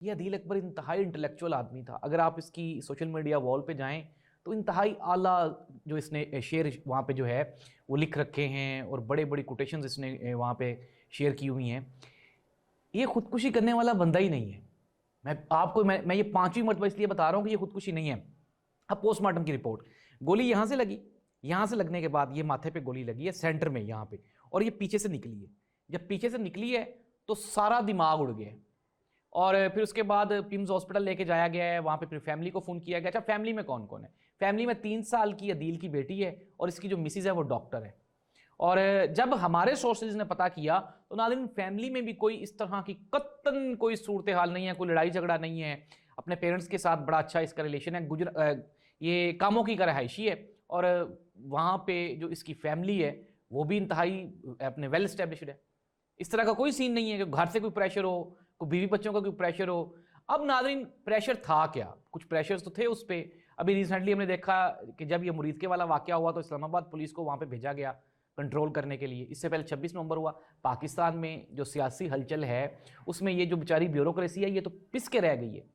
ये अदील अकबर इंतहाई इंटेलेक्चुअल आदमी था। अगर आप इसकी सोशल मीडिया वॉल पे जाएं तो इंतहाई आला जो इसने शेर वहाँ पे जो है वो लिख रखे हैं और बड़े बड़ी कोटेशंस इसने वहाँ पे शेयर की हुई हैं। ये खुदकुशी करने वाला बंदा ही नहीं है। मैं ये पांचवी मरतबा इसलिए बता रहा हूँ कि ये खुदकुशी नहीं है। अब पोस्टमार्टम की रिपोर्ट, गोली यहाँ से लगी, यहाँ से लगने के बाद ये माथे पे गोली लगी है सेंटर में यहाँ पे, और ये पीछे से निकली है। जब पीछे से निकली है तो सारा दिमाग उड़ गया है। और फिर उसके बाद पिम्स हॉस्पिटल लेके जाया गया है, वहाँ पे फिर फैमिली को फ़ोन किया गया। अच्छा, फैमिली में कौन कौन है? फैमिली में 3 साल की अदील की बेटी है और इसकी जो मिसिज है वो डॉक्टर है। और जब हमारे सोर्सेज ने पता किया तो नाज़रीन फैमिली में भी कोई इस तरह की कत्तन कोई सूरत हाल नहीं है, कोई लड़ाई झगड़ा नहीं है। अपने पेरेंट्स के साथ बड़ा अच्छा इसका रिलेशन है। ये कामों की रहायशी है और वहाँ पे जो इसकी फैमिली है वो भी इंतहाई अपने वेल स्टैब्लिश्ड है। इस तरह का कोई सीन नहीं है कि घर से कोई प्रेशर हो, कोई बीवी बच्चों का कोई प्रेशर हो। अब नाज़रीन प्रेशर था क्या? कुछ प्रेशर्स तो थे उस पर। अभी रिसेंटली हमने देखा कि जब ये मुरीद के वाला वाक़या हुआ तो इस्लामाबाद पुलिस को वहाँ पे भेजा गया कंट्रोल करने के लिए। इससे पहले 26 नवंबर हुआ। पाकिस्तान में जो सियासी हलचल है उसमें ये जो बेचारी ब्यूरोक्रेसी है ये तो पिस के रह गई है।